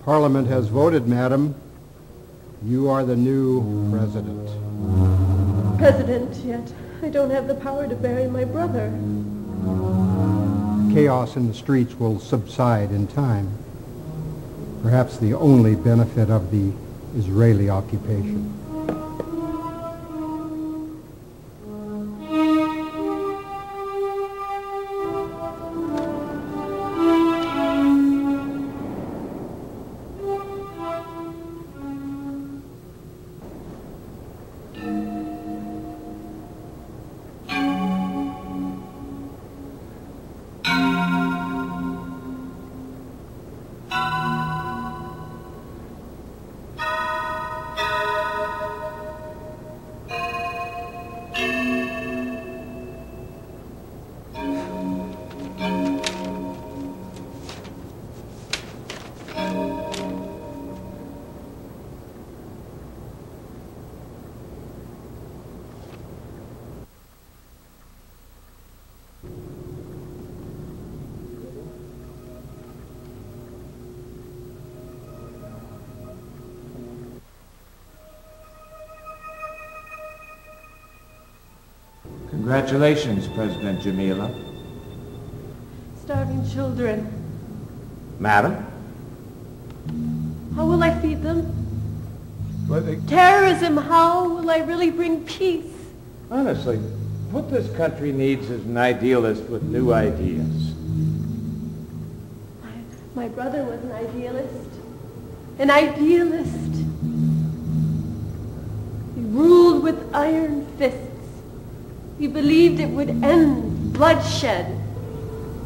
Parliament has voted, madam. You are the new president. President, yet I don't have the power to bury my brother. Chaos in the streets will subside in time. Perhaps the only benefit of the Israeli occupation. Congratulations, President Jamila. Starving children. Madam? How will I feed them? Well, Terrorism, how will I really bring peace? honestly, what this country needs is an idealist with new ideas. My brother was an idealist. An idealist. He ruled with iron fists. He believed it would end bloodshed.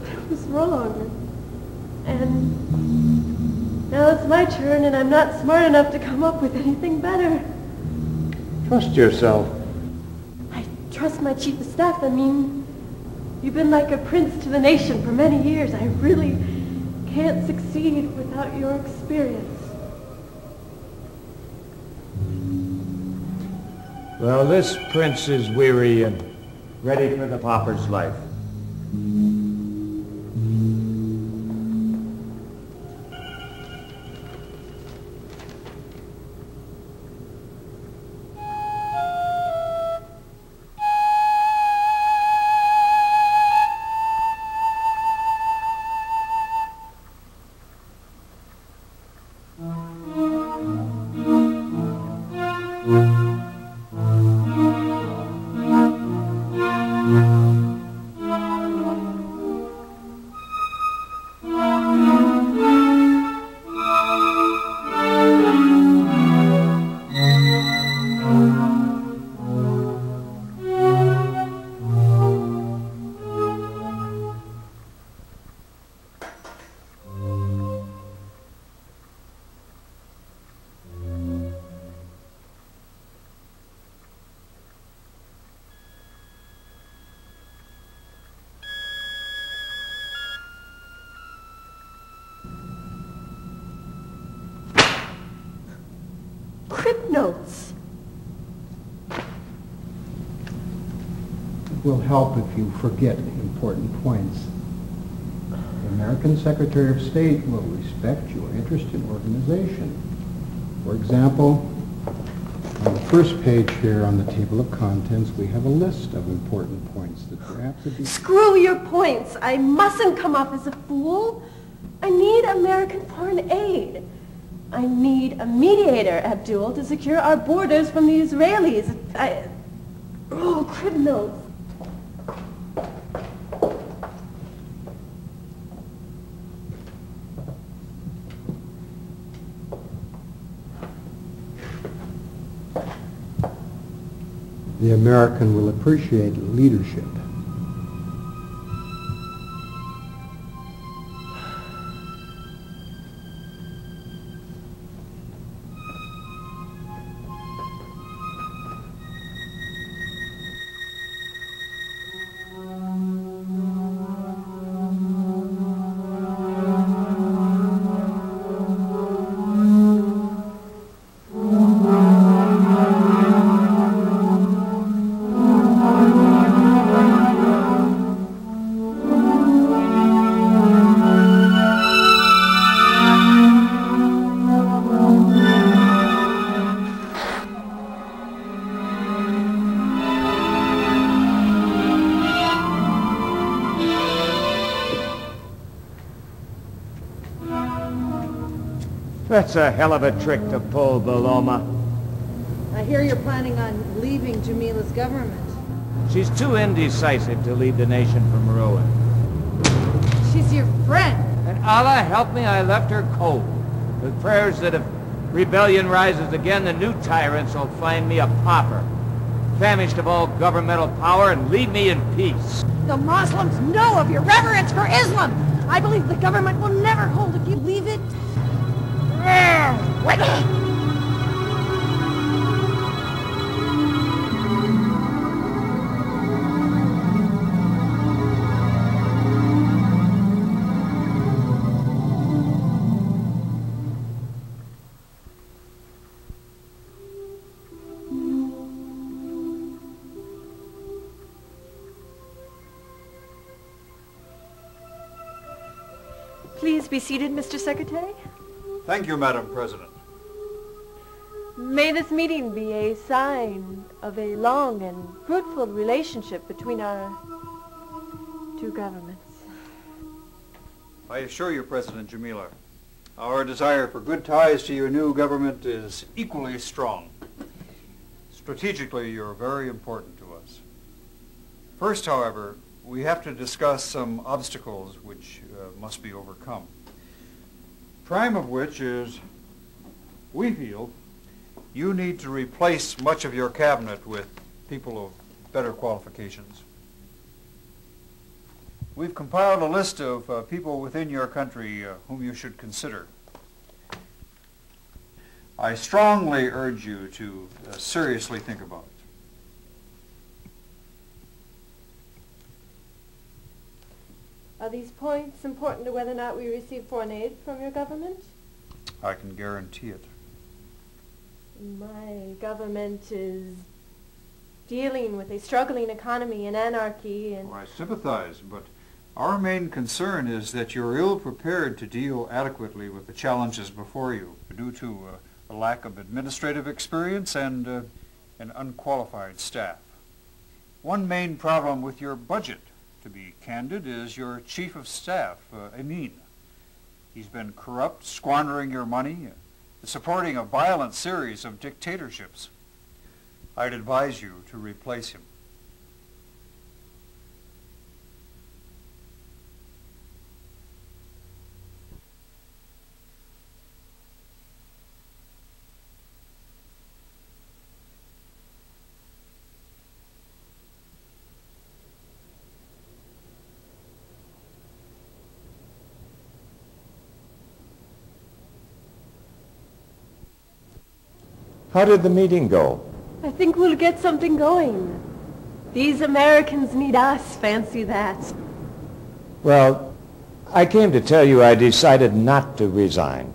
But I was wrong. And now it's my turn, and I'm not smart enough to come up with anything better. Trust yourself. I trust my chief of staff. I mean, you've been like a prince to the nation for many years. I really can't succeed without your experience. Well, this prince is weary and ready for the pauper's life. Crib notes. It will help if you forget important points. The American Secretary of State will respect your interest in organization. For example, on the first page here on the table of contents, we have a list of important points that perhaps would be... Screw your points. I mustn't come off as a fool. I need American foreign aid. I need a mediator, Abdul, to secure our borders from the Israelis. Oh, crib notes. The American will appreciate leadership. That's a hell of a trick to pull, Belloma. I hear you're planning on leaving Jamila's government. She's too indecisive to lead the nation from ruin. She's your friend. And Allah help me, I left her cold. With prayers that if rebellion rises again, the new tyrants will find me a pauper, famished of all governmental power, and leave me in peace. The Muslims know of your reverence for Islam. I believe the government will never hold if you leave it. Please be seated, Mr. Secretary. Thank you, Madam President. May this meeting be a sign of a long and fruitful relationship between our two governments. I assure you, President Jamila, our desire for good ties to your new government is equally strong. Strategically, you're very important to us. First, however, we have to discuss some obstacles which must be overcome. Prime of which is, we feel, you need to replace much of your cabinet with people of better qualifications. We've compiled a list of people within your country whom you should consider. I strongly urge you to seriously think about it. Are these points important to whether or not we receive foreign aid from your government? I can guarantee it. My government is dealing with a struggling economy and anarchy and... Oh, I sympathize, but our main concern is that you're ill prepared to deal adequately with the challenges before you due to a lack of administrative experience and an unqualified staff. One main problem with your budget, to be candid, is your chief of staff, Amin. He's been corrupt, squandering your money, supporting a violent series of dictatorships. I'd advise you to replace him. How did the meeting go? I think we'll get something going. These Americans need us, fancy that. Well, I came to tell you I decided not to resign.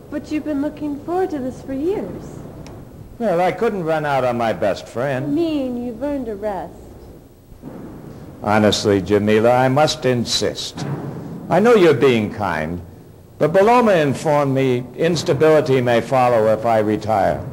But you've been looking forward to this for years. Well, I couldn't run out on my best I friend. mean, you've earned a rest. Honestly, Jamila, I must insist. I know you're being kind, but Belloma informed me instability may follow if I retire.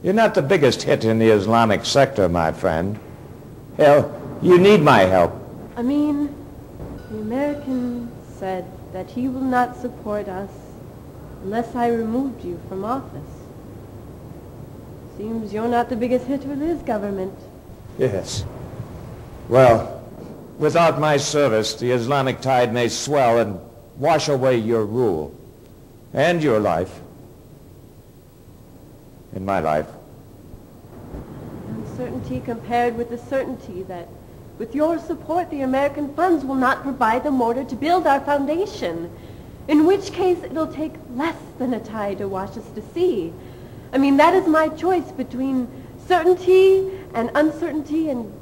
You're not the biggest hit in the Islamic sector, my friend. Hell, you need my help. I mean, the American said that he will not support us unless I removed you from office. Seems you're not the biggest hit with his government. Yes. Well, without my service, the Islamic tide may swell and wash away your rule and your life and my life. Uncertainty compared with the certainty that with your support the American funds will not provide the mortar to build our foundation, in which case it'll take less than a tide to wash us to sea. I mean, that is my choice between certainty and uncertainty and,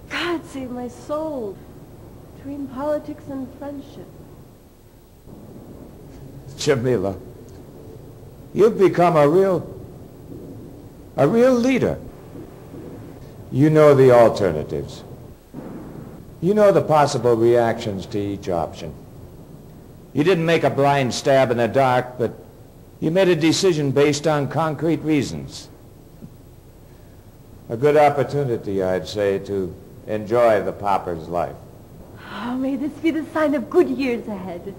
God save my soul, between politics and friendship. Jamila, you've become a real leader. You know the alternatives. You know the possible reactions to each option. You didn't make a blind stab in the dark, but you made a decision based on concrete reasons. A good opportunity, I'd say, to enjoy the pauper's life. Oh, may this be the sign of good years ahead.